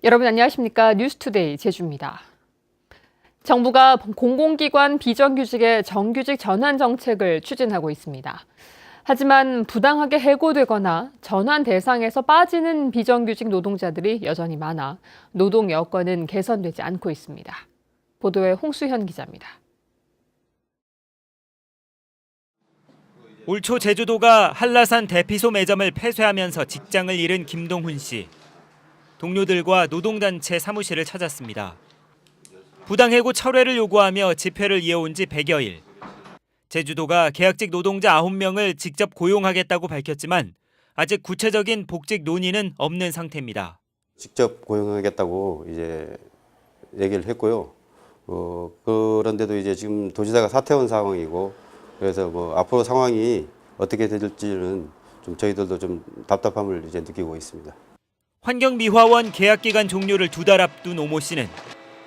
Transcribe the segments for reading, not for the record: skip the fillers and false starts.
여러분 안녕하십니까? 뉴스투데이 제주입니다. 정부가 공공기관 비정규직의 정규직 전환 정책을 추진하고 있습니다. 하지만 부당하게 해고되거나 전환 대상에서 빠지는 비정규직 노동자들이 여전히 많아 노동 여건은 개선되지 않고 있습니다. 보도에 홍수현 기자입니다. 올 초 제주도가 한라산 대피소 매점을 폐쇄하면서 직장을 잃은 김동훈 씨. 동료들과 노동단체 사무실을 찾았습니다. 부당해고 철회를 요구하며 집회를 이어온 지 100여일. 제주도가 계약직 노동자 9명을 직접 고용하겠다고 밝혔지만 아직 구체적인 복직 논의는 없는 상태입니다. 직접 고용하겠다고 이제 얘기를 했고요. 그런데도 이제 지금 도지사가 사퇴한 상황이고, 그래서 앞으로 상황이 어떻게 될지는 좀 저희들도 좀 답답함을 이제 느끼고 있습니다. 환경미화원 계약기간 종료를 2달 앞둔 오모 씨는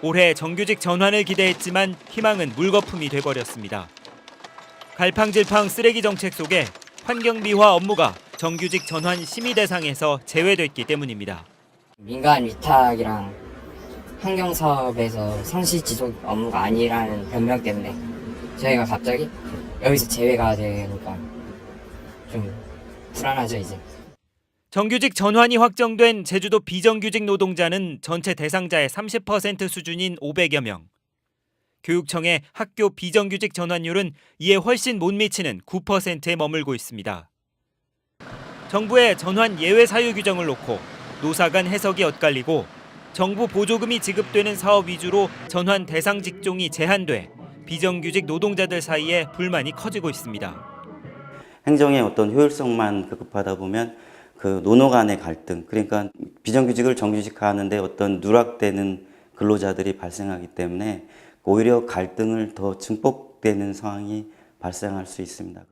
올해 정규직 전환을 기대했지만 희망은 물거품이 돼버렸습니다. 갈팡질팡 쓰레기 정책 속에 환경미화 업무가 정규직 전환 심의 대상에서 제외됐기 때문입니다. 민간 위탁이랑 환경사업에서 상시지속 업무가 아니라는 변명 때문에 저희가 갑자기 여기서 제외가 되니까 좀 불안하죠, 이제. 정규직 전환이 확정된 제주도 비정규직 노동자는 전체 대상자의 30% 수준인 500여 명. 교육청의 학교 비정규직 전환율은 이에 훨씬 못 미치는 9%에 머물고 있습니다. 정부의 전환 예외 사유 규정을 놓고 노사 간 해석이 엇갈리고 정부 보조금이 지급되는 사업 위주로 전환 대상 직종이 제한돼 비정규직 노동자들 사이에 불만이 커지고 있습니다. 행정의 어떤 효율성만 급급하다 보면 그 노노 간의 갈등, 그러니까 비정규직을 정규직화하는데 어떤 누락되는 근로자들이 발생하기 때문에 오히려 갈등을 더 증폭되는 상황이 발생할 수 있습니다.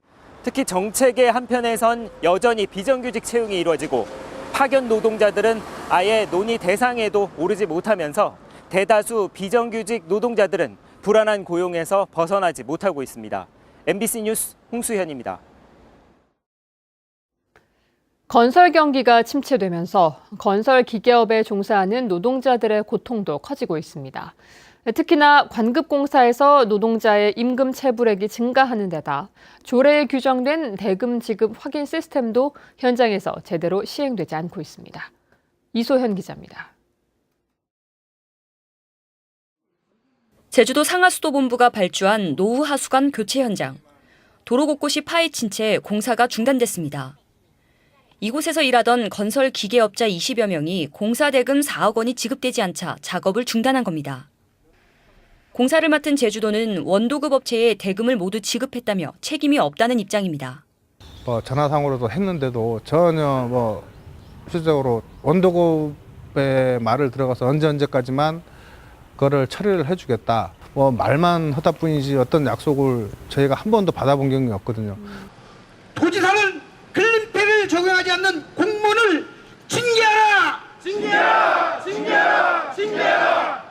특히 정책의 한편에선 여전히 비정규직 채용이 이루어지고 파견 노동자들은 아예 논의 대상에도 오르지 못하면서 대다수 비정규직 노동자들은 불안한 고용에서 벗어나지 못하고 있습니다. MBC 뉴스 홍수현입니다. 건설 경기가 침체되면서 건설 기계업에 종사하는 노동자들의 고통도 커지고 있습니다. 특히나 관급공사에서 노동자의 임금 체불액이 증가하는 데다 조례에 규정된 대금 지급 확인 시스템도 현장에서 제대로 시행되지 않고 있습니다. 이소현 기자입니다. 제주도 상하수도본부가 발주한 노후 하수관 교체 현장. 도로 곳곳이 파헤친 채 공사가 중단됐습니다. 이곳에서 일하던 건설 기계업자 20여 명이 공사 대금 4억 원이 지급되지 않자 작업을 중단한 겁니다. 공사를 맡은 제주도는 원도급 업체에 대금을 모두 지급했다며 책임이 없다는 입장입니다. 전화상으로도 했는데도 전혀 실질적으로 원도급의 말을 들어가서 언제까지만 그거를 처리를 해주겠다. 말만 하다 뿐이지 어떤 약속을 저희가 한 번도 받아본 경험이 없거든요. 도지사는 근린폐를 적용하지 않는 공무원을 징계하라! 징계하라! 징계하라! 징계하라!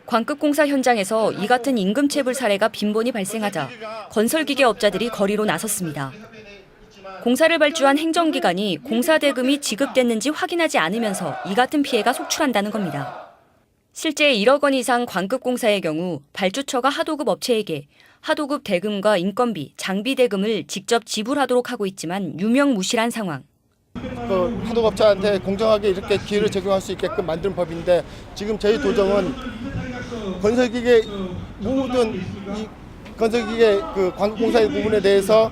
관급공사 현장에서 이 같은 임금체불 사례가 빈번히 발생하자 건설기계업자들이 거리로 나섰습니다. 공사를 발주한 행정기관이 공사 대금이 지급됐는지 확인하지 않으면서 이 같은 피해가 속출한다는 겁니다. 실제 1억 원 이상 관급공사의 경우 발주처가 하도급 업체에게 하도급 대금과 인건비, 장비 대금을 직접 지불하도록 하고 있지만 유명무실한 상황. 하도급업체한테 공정하게 이렇게 기회를 제공할 수 있게끔 만든 법인데 지금 저희 도정은 건설기계 모든 이 건설기계 그 관급공사의 부분에 대해서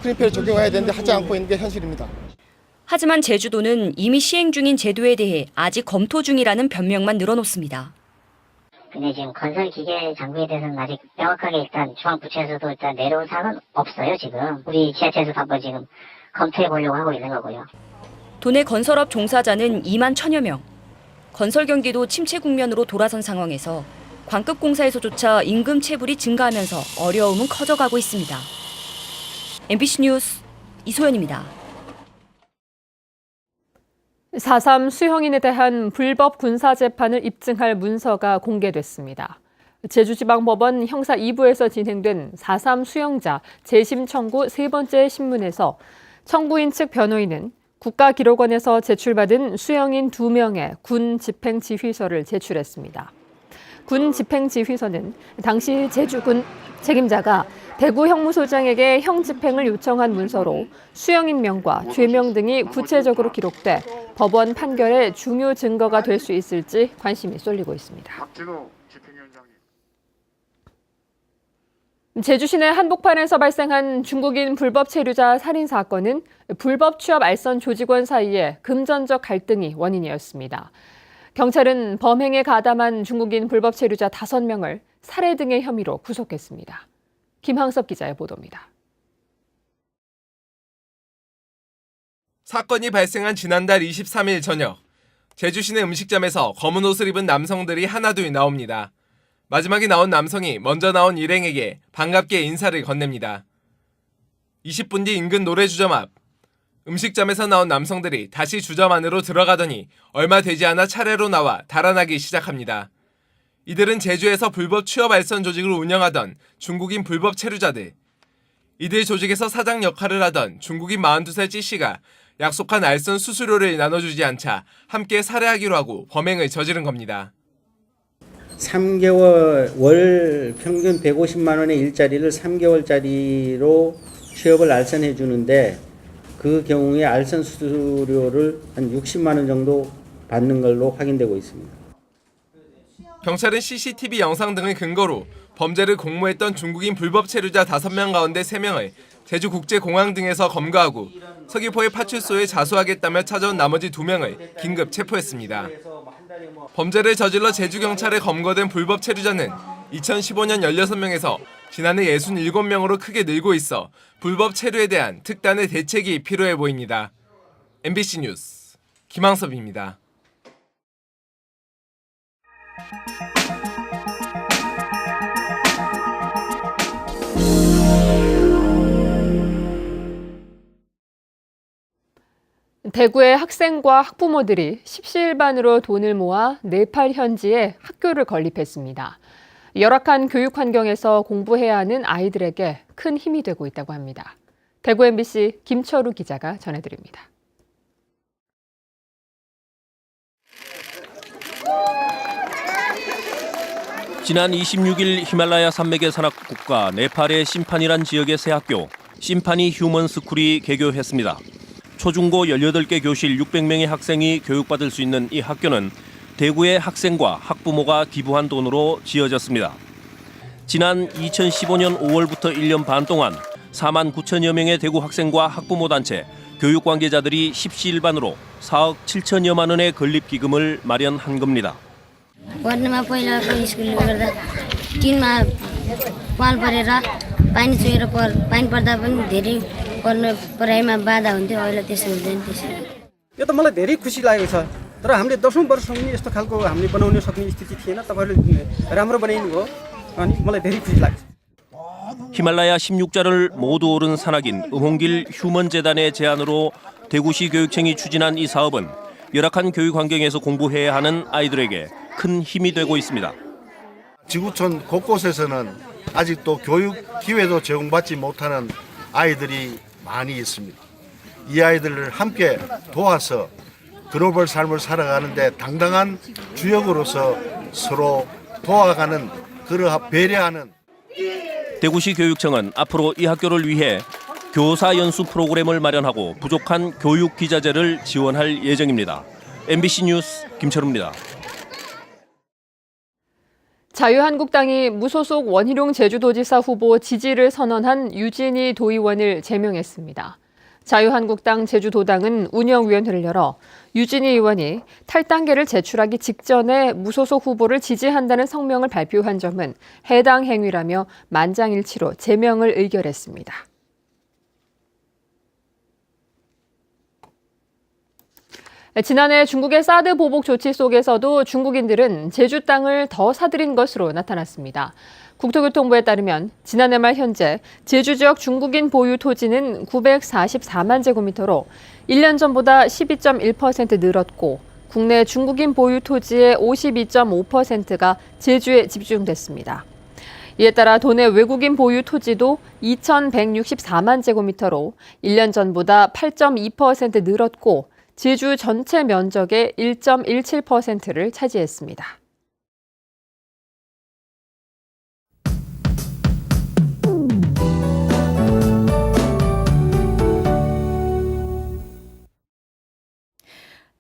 클린폐를 적용해야 되는데 하지 않고 있는 게 현실입니다. 하지만 제주도는 이미 시행 중인 제도에 대해 아직 검토 중이라는 변명만 늘어놓습니다. 근데 지금 건설기계 장비에 대해서는 아직 명확하게 일단 중앙부처에서도 일단 내려온 사항은 없어요, 지금. 우리 지자체에서도 한번 지금 검토해 보려고 하고 있는 거고요. 도내 건설업 종사자는 2만 1천여 명. 건설 경기도 침체 국면으로 돌아선 상황에서 관급공사에서조차 임금 체불이 증가하면서 어려움은 커져가고 있습니다. MBC 뉴스 이소연입니다. 4.3 수형인에 대한 불법 군사재판을 입증할 문서가 공개됐습니다. 제주지방법원 형사 2부에서 진행된 4.3 수형자 재심 청구 세 번째 신문에서 청구인 측 변호인은 국가기록원에서 제출받은 수영인 2명의 군 집행지휘서를 제출했습니다. 군 집행지휘서는 당시 제주군 책임자가 대구 형무소장에게 형 집행을 요청한 문서로 수영인 명과 죄명 등이 구체적으로 기록돼 법원 판결의 중요 증거가 될 수 있을지 관심이 쏠리고 있습니다. 제주 시내 한복판에서 발생한 중국인 불법 체류자 살인 사건은 불법 취업 알선 조직원 사이에 금전적 갈등이 원인이었습니다. 경찰은 범행에 가담한 중국인 불법 체류자 5명을 살해 등의 혐의로 구속했습니다. 김항섭 기자의 보도입니다. 사건이 발생한 지난달 23일 저녁, 제주 시내 음식점에서 검은 옷을 입은 남성들이 하나둘 나옵니다. 마지막에 나온 남성이 먼저 나온 일행에게 반갑게 인사를 건넵니다. 20분 뒤 인근 노래주점 앞, 음식점에서 나온 남성들이 다시 주점 안으로 들어가더니 얼마 되지 않아 차례로 나와 달아나기 시작합니다. 이들은 제주에서 불법 취업 알선 조직을 운영하던 중국인 불법 체류자들. 이들 조직에서 사장 역할을 하던 중국인 42살 G씨가 약속한 알선 수수료를 나눠주지 않자 함께 살해하기로 하고 범행을 저지른 겁니다. 3개월 월 평균 150만 원의 일자리를 3개월짜리로 취업을 알선해 주는데 그 경우에 알선 수수료를 한 60만 원 정도 받는 걸로 확인되고 있습니다. 경찰은 CCTV 영상 등을 근거로 범죄를 공모했던 중국인 불법 체류자 5명 가운데 3명을 제주국제공항 등에서 검거하고 서귀포의 파출소에 자수하겠다며 찾아온 나머지 2명을 긴급 체포했습니다. 범죄를 저질러 제주경찰에 검거된 불법 체류자는 2015년 16명에서 지난해 67명으로 크게 늘고 있어 불법 체류에 대한 특단의 대책이 필요해 보입니다. MBC 뉴스 김항섭입니다. 대구의 학생과 학부모들이 십시일반으로 돈을 모아 네팔 현지에 학교를 건립했습니다. 열악한 교육 환경에서 공부해야 하는 아이들에게 큰 힘이 되고 있다고 합니다. 대구 MBC 김철우 기자가 전해드립니다. 지난 26일 히말라야 산맥의 산악국가 네팔의 심판이란 지역의 새 학교, 심판이 휴먼 스쿨이 개교했습니다. 초중고 18개 교실 600명의 학생이 교육받을 수 있는 이 학교는 대구의 학생과 학부모가 기부한 돈으로 지어졌습니다. 지난 2015년 5월부터 1년 반 동안 4만 9천여 명의 대구 학생과 학부모 단체, 교육 관계자들이 십시일반으로 4억 7천여만 원의 건립기금을 마련한 겁니다. पढ्नमा पहिलाको स्कुलले गर्दा टिनमा पाल परेर पानी चुहेर पानी पर्दा पनि धेरै पढाइमा बाधा हुन्थ्यो अहिले त्यसो हुँदैन त्यसरी यो त मलाई धेरै खुसी लागेको छ तर हामीले 10औं वर्षसम्म यस्तो खालको हामीले बनाउन सक्ने स्थिति थिएन तपाईहरुले राम्रो बनाइनु भयो अनि मलाई धेरै खुसी लाग्छ. 히말라야 16자를 모두 오른 산악인 음홍길 휴먼재단의 제안으로 대구시 교육청이 추진한 이 사업은 열악한 교육 환경에서 공부해야 하는 아이들에게 큰 힘이 되고 있습니다. 지구촌 곳곳에서는 아직도 교육 기회도 제공받지 못하는 아이들이 많이 있습니다. 이 아이들을 함께 도와서 글로벌 삶을 살아가는데 당당한 주역으로서 서로 도와가는 그러한 배려하는 대구시 교육청은 앞으로 이 학교를 위해 교사 연수 프로그램을 마련하고 부족한 교육 기자재를 지원할 예정입니다. MBC 뉴스 김철우입니다. 자유한국당이 무소속 원희룡 제주도지사 후보 지지를 선언한 유진희 도의원을 제명했습니다. 자유한국당 제주도당은 운영위원회를 열어 유진희 의원이 탈당계를 제출하기 직전에 무소속 후보를 지지한다는 성명을 발표한 점은 해당 행위라며 만장일치로 제명을 의결했습니다. 지난해 중국의 사드 보복 조치 속에서도 중국인들은 제주 땅을 더 사들인 것으로 나타났습니다. 국토교통부에 따르면 지난해 말 현재 제주 지역 중국인 보유 토지는 944만 제곱미터로 1년 전보다 12.1% 늘었고 국내 중국인 보유 토지의 52.5%가 제주에 집중됐습니다. 이에 따라 도내 외국인 보유 토지도 2,164만 제곱미터로 1년 전보다 8.2% 늘었고 제주 전체 면적의 1.17%를 차지했습니다.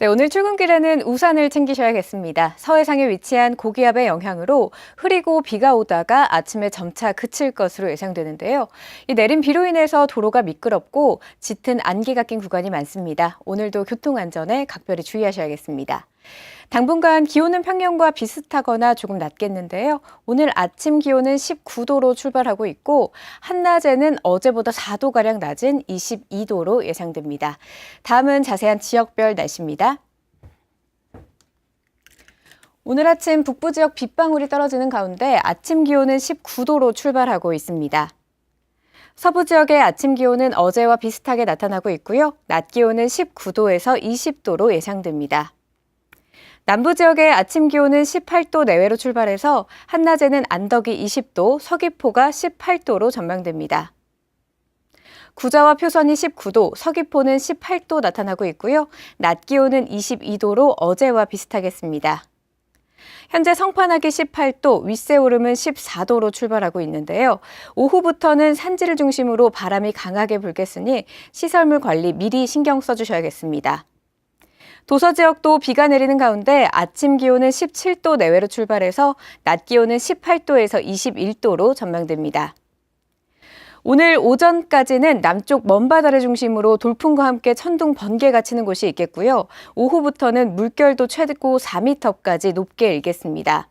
네, 오늘 출근길에는 우산을 챙기셔야겠습니다. 서해상에 위치한 고기압의 영향으로 흐리고 비가 오다가 아침에 점차 그칠 것으로 예상되는데요. 이 내린 비로 인해서 도로가 미끄럽고 짙은 안개가 낀 구간이 많습니다. 오늘도 교통안전에 각별히 주의하셔야겠습니다. 당분간 기온은 평년과 비슷하거나 조금 낮겠는데요. 오늘 아침 기온은 19도로 출발하고 있고 한낮에는 어제보다 4도가량 낮은 22도로 예상됩니다. 다음은 자세한 지역별 날씨입니다. 오늘 아침 북부 지역 빗방울이 떨어지는 가운데 아침 기온은 19도로 출발하고 있습니다. 서부 지역의 아침 기온은 어제와 비슷하게 나타나고 있고요. 낮 기온은 19도에서 20도로 예상됩니다. 남부 지역의 아침 기온은 18도 내외로 출발해서 한낮에는 안덕이 20도, 서귀포가 18도로 전망됩니다. 구자와 표선이 19도, 서귀포는 18도 나타나고 있고요. 낮 기온은 22도로 어제와 비슷하겠습니다. 현재 성판악이 18도, 윗세오름은 14도로 출발하고 있는데요. 오후부터는 산지를 중심으로 바람이 강하게 불겠으니 시설물 관리 미리 신경 써주셔야겠습니다. 도서 지역도 비가 내리는 가운데 아침 기온은 17도 내외로 출발해서 낮 기온은 18도에서 21도로 전망됩니다. 오늘 오전까지는 남쪽 먼바다를 중심으로 돌풍과 함께 천둥, 번개가 치는 곳이 있겠고요. 오후부터는 물결도 최고 4m까지 높게 일겠습니다.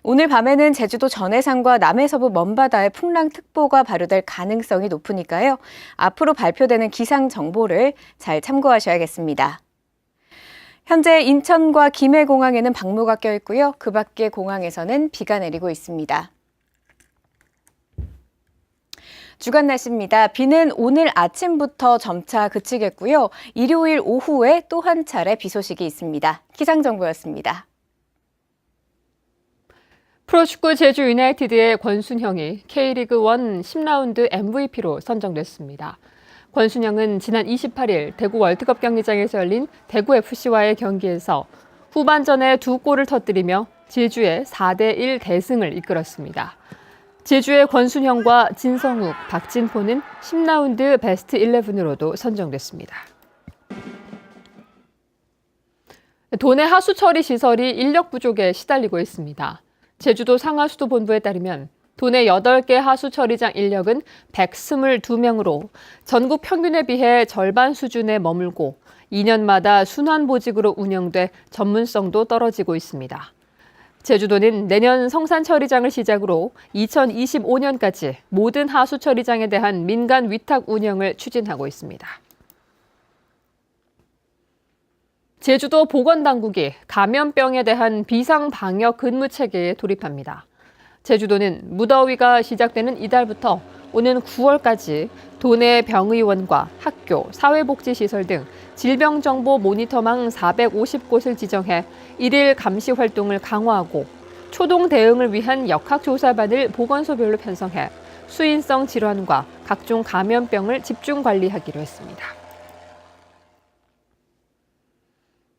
오늘 밤에는 제주도 전해상과 남해서부 먼바다에 풍랑특보가 발효될 가능성이 높으니까요. 앞으로 발표되는 기상 정보를 잘 참고하셔야겠습니다. 현재 인천과 김해공항에는 방모가 껴있고요. 그 밖의 공항에서는 비가 내리고 있습니다. 주간 날씨입니다. 비는 오늘 아침부터 점차 그치겠고요. 일요일 오후에 또 한 차례 비 소식이 있습니다. 기상정보였습니다. 프로축구 제주 유나이티드의 권순형이 K리그 1 10라운드 MVP로 선정됐습니다. 권순형은 지난 28일 대구 월드컵 경기장에서 열린 대구FC와의 경기에서 후반전에 2골을 터뜨리며 제주의 4대1 대승을 이끌었습니다. 제주의 권순형과 진성욱, 박진포는 10라운드 베스트 11으로도 선정됐습니다. 도내 하수 처리 시설이 인력 부족에 시달리고 있습니다. 제주도 상하수도본부에 따르면 도내 8개 하수 처리장 인력은 122명으로 전국 평균에 비해 절반 수준에 머물고 2년마다 순환보직으로 운영돼 전문성도 떨어지고 있습니다. 제주도는 내년 성산 처리장을 시작으로 2025년까지 모든 하수 처리장에 대한 민간 위탁 운영을 추진하고 있습니다. 제주도 보건당국이 감염병에 대한 비상방역 근무 체계에 돌입합니다. 제주도는 무더위가 시작되는 이달부터 오는 9월까지 도내 병의원과 학교, 사회복지시설 등 질병정보 모니터망 450곳을 지정해 일일 감시 활동을 강화하고 초동 대응을 위한 역학조사반을 보건소별로 편성해 수인성 질환과 각종 감염병을 집중 관리하기로 했습니다.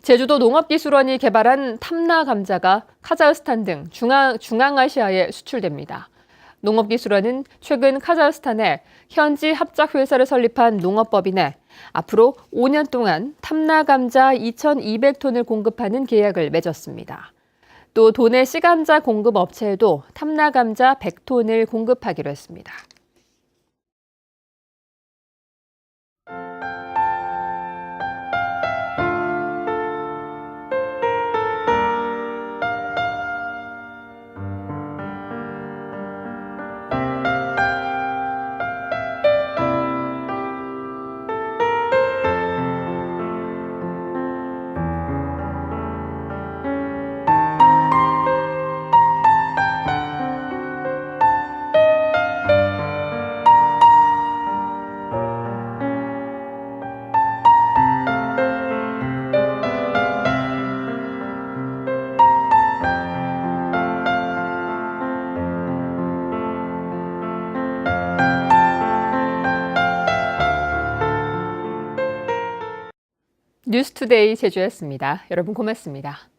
제주도 농업기술원이 개발한 탐나 감자가 카자흐스탄 등 중앙아시아에 수출됩니다. 농업기술원은 최근 카자흐스탄에 현지 합작회사를 설립한 농업법인에 앞으로 5년 동안 탐나 감자 2,200톤을 공급하는 계약을 맺었습니다. 또 도내 씨감자 공급 업체에도 탐나 감자 100톤을 공급하기로 했습니다. 뉴스투데이 제주였습니다. 여러분 고맙습니다.